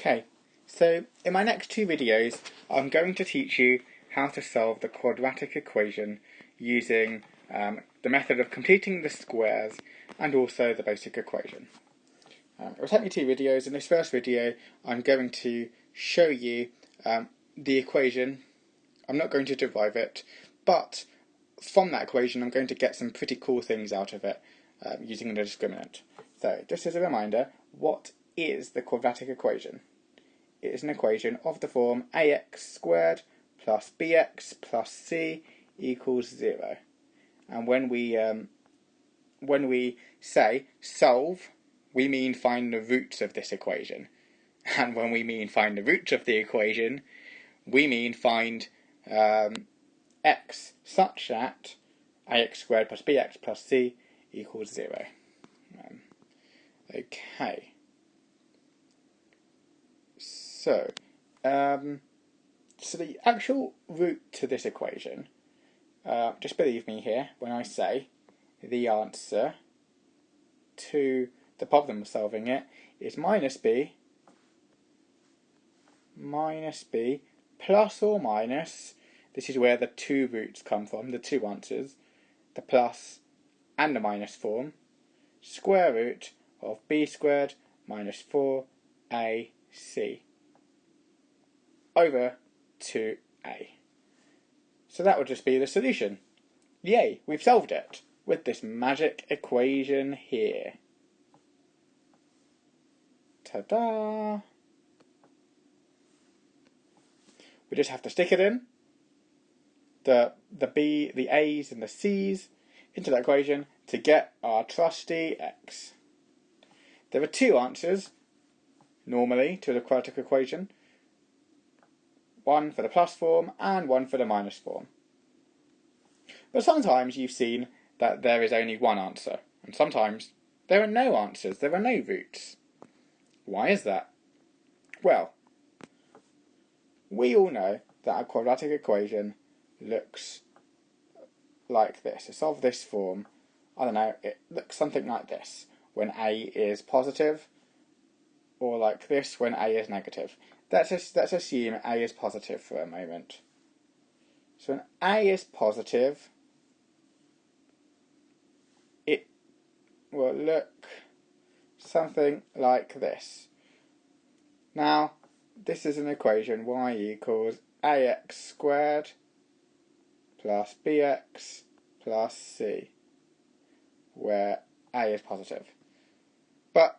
Okay, so in my next two videos I'm going to teach you how to solve the quadratic equation using the method of completing the squares and also the basic equation. It will take me two videos. In this first video I'm going to show you the equation. I'm not going to derive it, but from that equation I'm going to get some pretty cool things out of it using the discriminant. So just as a reminder, what is the quadratic equation? It is an equation of the form ax squared plus bx plus c equals 0. And when we say solve, we mean find the roots of this equation. And when we mean find the roots of the equation, we mean find x such that ax squared plus bx plus c equals 0. Okay. So the actual root to this equation, just believe me here when I say the answer to the problem of solving it is minus b plus or minus, this is where the two roots come from, the two answers, the plus and the minus form, square root of b squared minus 4ac over 2a. So that would just be the solution. Yay, we've solved it with this magic equation here. Ta-da! We just have to stick it in, the b, the a's and the c's into that equation to get our trusty x. There are two answers normally to the quadratic equation. One for the plus form and one for the minus form. But sometimes you've seen that there is only one answer, and sometimes there are no answers, there are no roots. Why is that? Well, we all know that a quadratic equation looks like this. It's of this form. I don't know, it looks something like this when a is positive, or like this when a is negative. Let's assume a is positive for a moment. So when a is positive, it will look something like this. Now, this is an equation y equals ax squared plus bx plus c, where a is positive. But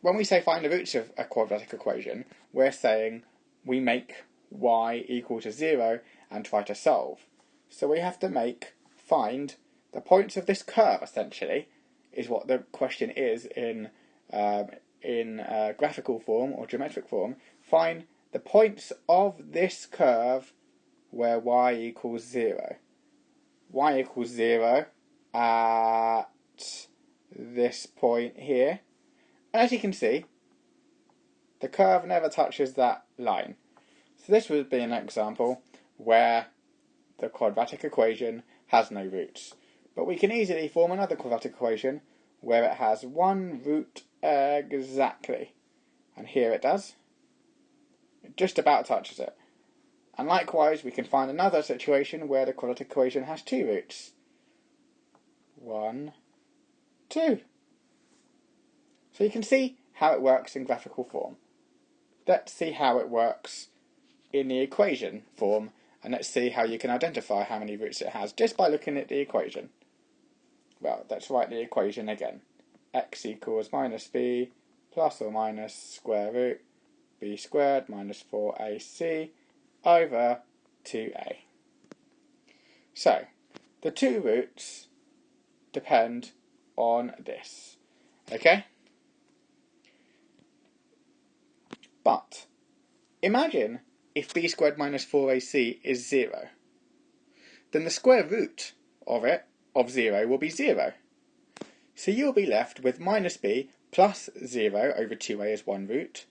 when we say find the roots of a quadratic equation, we're saying we make y equal to 0 and try to solve. So we have to find the points of this curve, essentially, is what the question is in graphical form or geometric form. Find the points of this curve where y equals 0. Y equals 0 at this point here. As you can see, the curve never touches that line. So this would be an example where the quadratic equation has no roots. But we can easily form another quadratic equation where it has one root exactly. And here it does. It just about touches it. And likewise, we can find another situation where the quadratic equation has two roots. 1, 2. So you can see how it works in graphical form. Let's see how it works in the equation form, and let's see how you can identify how many roots it has just by looking at the equation. Well, let's write the equation again. X equals minus b plus or minus square root b squared minus 4ac over 2a. So, the two roots depend on this. Okay? But imagine if b squared minus 4ac is 0. Then the square root of 0 will be 0. So you'll be left with minus b plus 0 over 2a as one root,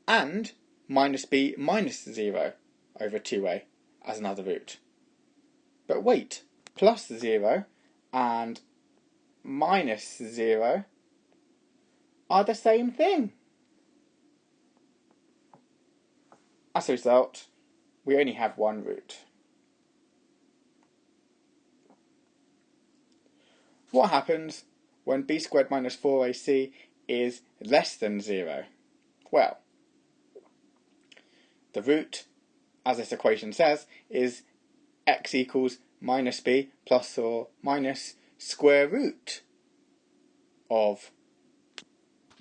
and minus b minus 0 over 2a as another root. But wait, plus 0 and minus 0 are the same thing. As a result, we only have one root. What happens when b squared minus 4ac is less than 0? Well, the root, as this equation says, is x equals minus b plus or minus square root of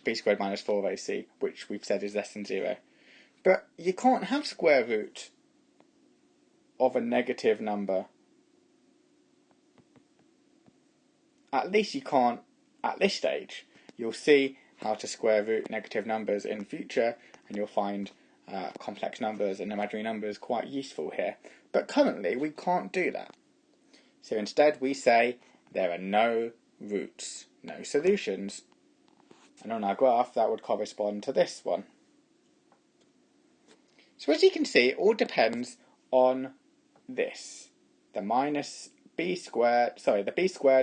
b squared minus 4ac, which we've said is less than 0. But you can't have square root of a negative number. At least you can't at this stage. You'll see how to square root negative numbers in future, and you'll find complex numbers and imaginary numbers quite useful here. But currently we can't do that. So instead we say there are no roots, no solutions. And on our graph that would correspond to this one. So as you can see, it all depends on this. The b squared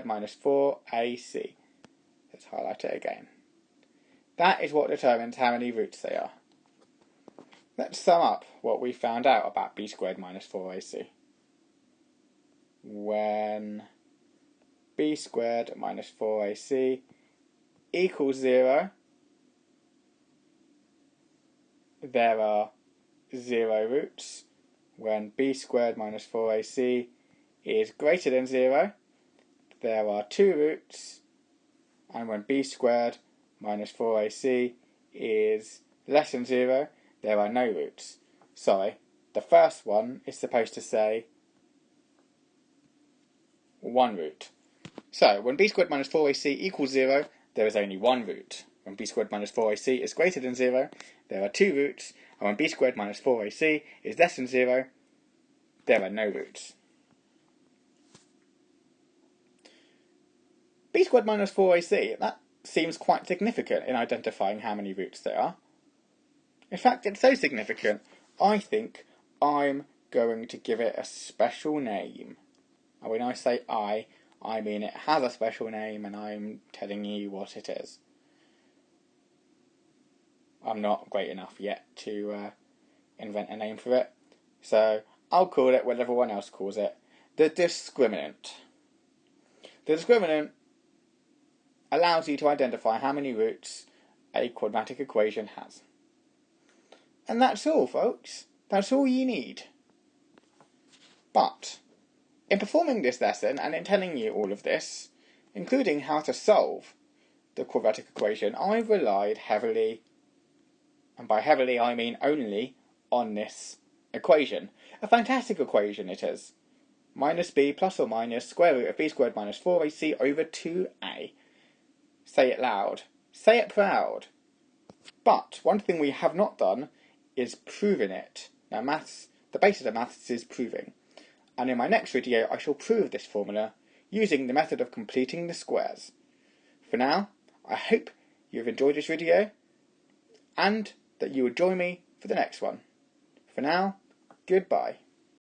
minus 4ac. Let's highlight it again. That is what determines how many roots there are. Let's sum up what we found out about b squared minus 4ac. When b squared minus 4ac equals 0, there are 0 roots. When b squared minus 4ac is greater than 0, there are 2 roots. And when b squared minus 4ac is less than 0, there are no roots. Sorry, the first one is supposed to say 1 root. So, when b squared minus 4ac equals 0, there is only 1 root. When b squared minus 4ac is greater than 0, there are 2 roots. And when b squared minus 4ac is less than 0, there are no roots. b squared minus 4ac, that seems quite significant in identifying how many roots there are. In fact, it's so significant, I think I'm going to give it a special name. And when I say I mean it has a special name, and I'm telling you what it is. I'm not great enough yet to invent a name for it, so I'll call it what everyone else calls it, the discriminant. The discriminant allows you to identify how many roots a quadratic equation has. And that's all, folks. That's all you need. But in performing this lesson and in telling you all of this, including how to solve the quadratic equation, I relied heavily, and by heavily I mean only, on this equation. A fantastic equation it is. Minus b plus or minus square root of b squared minus 4ac over 2a. Say it loud. Say it proud. But one thing we have not done is proving it. Now the basis of maths is proving. And in my next video I shall prove this formula using the method of completing the squares. For now, I hope you've enjoyed this video and that you will join me for the next one. For now, goodbye.